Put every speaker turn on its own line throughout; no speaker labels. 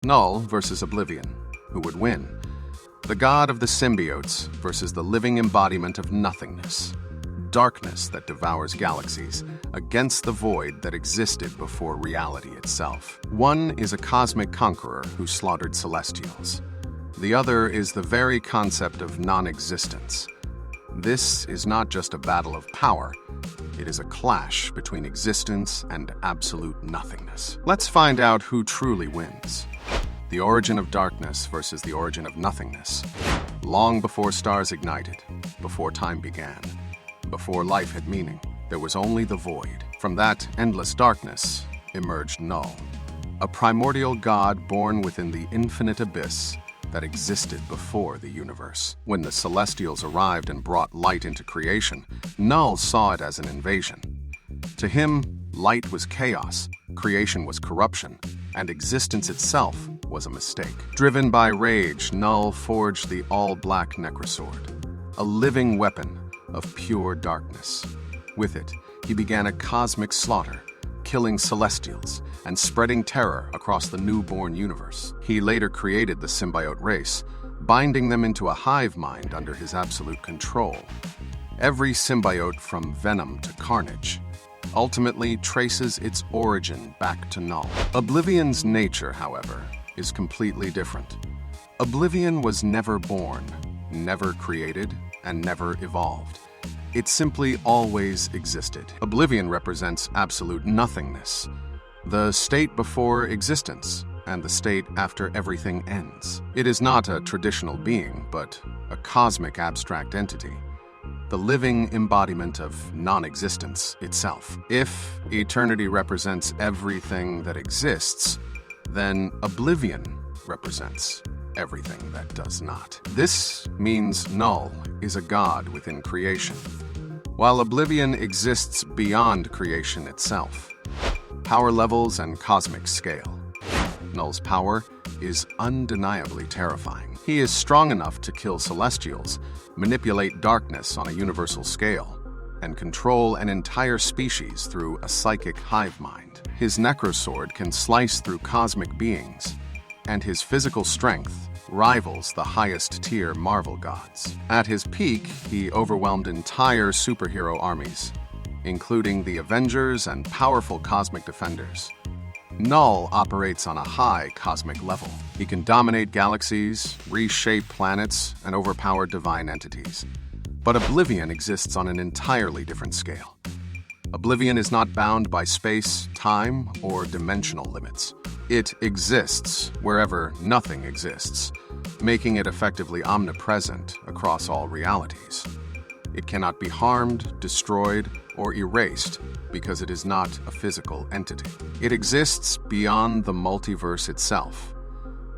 Knull versus Oblivion. Who would win? The god of the Symbiotes versus the living embodiment of nothingness. Darkness that devours galaxies against the void that existed before reality itself. One is a cosmic conqueror who slaughtered celestials. The other is the very concept of non-existence. This is not just a battle of power. It is a clash between existence and absolute nothingness. Let's find out who truly wins. The origin of darkness versus the origin of nothingness. Long before stars ignited, before time began, before life had meaning, there was only the void. From that endless darkness emerged Knull, a primordial god born within the infinite abyss that existed before the universe. When the Celestials arrived and brought light into creation, Knull saw it as an invasion. To him, light was chaos, creation was corruption, and existence itself was a mistake. Driven by rage, Knull forged the all-black Necrosword, a living weapon of pure darkness. With it, he began a cosmic slaughter, killing Celestials and spreading terror across the newborn universe. He later created the Symbiote race, binding them into a hive mind under his absolute control. Every symbiote, from venom to carnage, ultimately traces its origin back to Knull. Oblivion's nature, however, is completely different. Oblivion was never born, never created, and never evolved. It simply always existed. Oblivion represents absolute nothingness, the state before existence, and the state after everything ends. It is not a traditional being, but a cosmic abstract entity, the living embodiment of non-existence itself. If eternity represents everything that exists, then Oblivion represents everything that does not. This means Knull is a god within creation, while Oblivion exists beyond creation itself. Power levels and cosmic scale. Knull's power is undeniably terrifying. He is strong enough to kill Celestials, manipulate darkness on a universal scale, and control an entire species through a psychic hive mind. His Necrosword can slice through cosmic beings, and his physical strength rivals the highest-tier Marvel gods. At his peak, he overwhelmed entire superhero armies, including the Avengers and powerful cosmic defenders. Knull operates on a high cosmic level. He can dominate galaxies, reshape planets, and overpower divine entities. But Oblivion exists on an entirely different scale. Oblivion is not bound by space, time, or dimensional limits. It exists wherever nothing exists, making it effectively omnipresent across all realities. It cannot be harmed, destroyed, or erased because it is not a physical entity. It exists beyond the multiverse itself.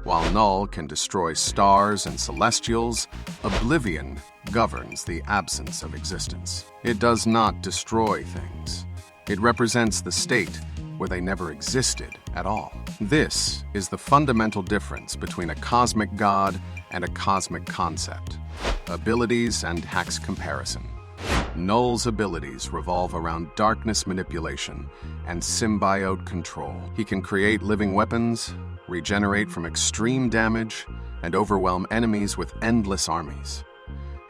While Knull can destroy stars and celestials, Oblivion governs the absence of existence. It does not destroy things. It represents the state where they never existed at all. This is the fundamental difference between a cosmic god and a cosmic concept. Abilities and Hack's comparison. Knull's abilities revolve around darkness manipulation and symbiote control. He can create living weapons, regenerate from extreme damage, and overwhelm enemies with endless armies.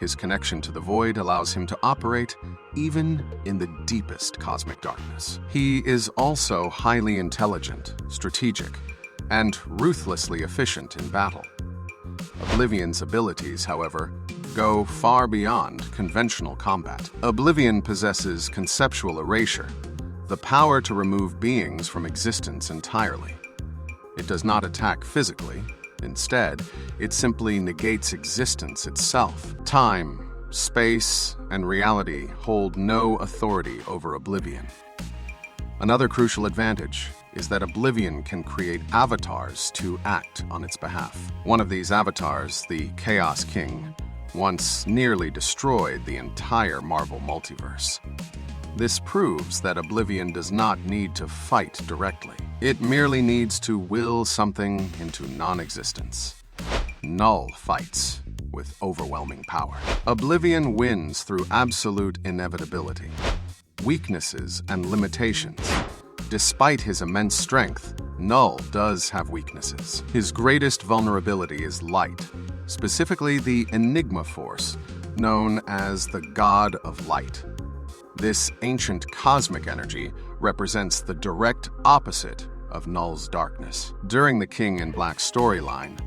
His connection to the void allows him to operate even in the deepest cosmic darkness. He is also highly intelligent, strategic, and ruthlessly efficient in battle. Oblivion's abilities, however, go far beyond conventional combat. Oblivion possesses conceptual erasure, the power to remove beings from existence entirely. It does not attack physically. Instead, it simply negates existence itself. Time, space, and reality hold no authority over Oblivion. Another crucial advantage is that Oblivion can create avatars to act on its behalf. One of these avatars, the Chaos King, once nearly destroyed the entire Marvel multiverse. This proves that Oblivion does not need to fight directly. It merely needs to will something into non-existence. Knull fights with overwhelming power. Oblivion wins through absolute inevitability, weaknesses, and limitations. Despite his immense strength, Knull does have weaknesses. His greatest vulnerability is light, specifically the Enigma Force, known as the God of Light. This ancient cosmic energy represents the direct opposite of Knull's darkness. During the King in Black storyline,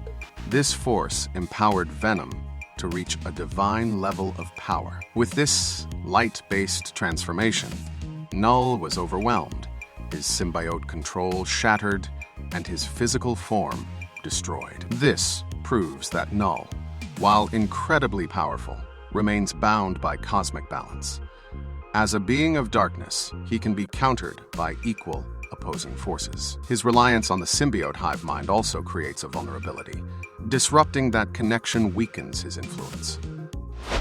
this force empowered Venom to reach a divine level of power. With this light-based transformation, Knull was overwhelmed, his symbiote control shattered, and his physical form destroyed. This proves that Knull, while incredibly powerful, remains bound by cosmic balance. As a being of darkness, he can be countered by equal opposing forces. His reliance on the symbiote hive mind also creates a vulnerability. Disrupting that connection weakens his influence.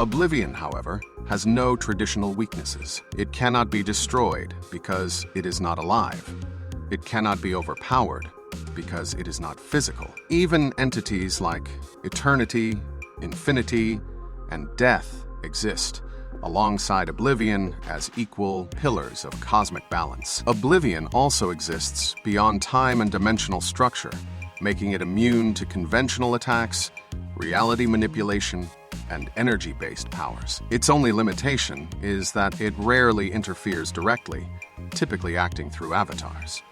Oblivion, however, has no traditional weaknesses. It cannot be destroyed because it is not alive. It cannot be overpowered because it is not physical. Even entities like eternity, infinity, and death exist alongside Oblivion as equal pillars of cosmic balance. Oblivion also exists beyond time and dimensional structure, making it immune to conventional attacks, reality manipulation, and energy-based powers. Its only limitation is that it rarely interferes directly, typically acting through avatars.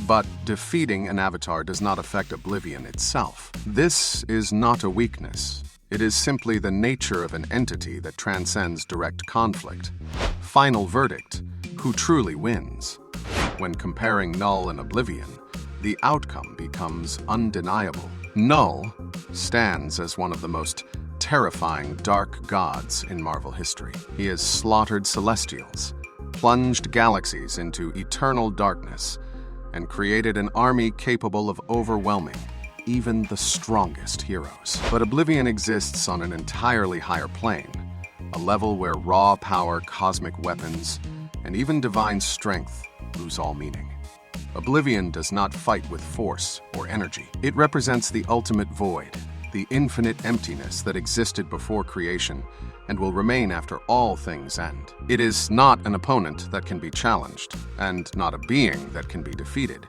But defeating an avatar does not affect Oblivion itself. This is not a weakness. It is simply the nature of an entity that transcends direct conflict. Final verdict: who truly wins? When comparing Knull and Oblivion, the outcome becomes undeniable. Knull stands as one of the most terrifying dark gods in Marvel history. He has slaughtered Celestials, plunged galaxies into eternal darkness, and created an army capable of overwhelming even the strongest heroes. But Oblivion exists on an entirely higher plane, a level where raw power, cosmic weapons, and even divine strength lose all meaning. Oblivion does not fight with force or energy. It represents the ultimate void, the infinite emptiness that existed before creation and will remain after all things end. It is not an opponent that can be challenged, and not a being that can be defeated.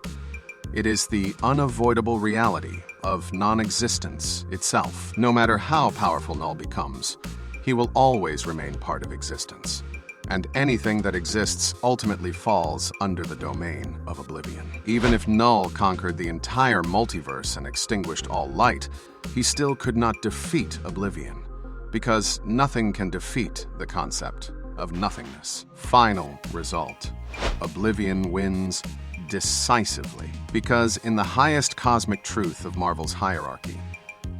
It is the unavoidable reality of non-existence itself. No matter how powerful Knull becomes, he will always remain part of existence. And anything that exists ultimately falls under the domain of Oblivion. Even if Knull conquered the entire multiverse and extinguished all light, he still could not defeat Oblivion, because nothing can defeat the concept of nothingness. Final result: Oblivion wins decisively, because in the highest cosmic truth of Marvel's hierarchy,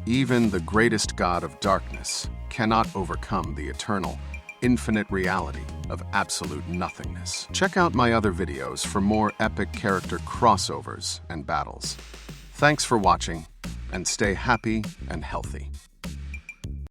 even the greatest god of darkness cannot overcome the eternal, infinite reality of absolute nothingness. Check out my other videos for more epic character crossovers and battles. Thanks for watching, and stay happy and healthy.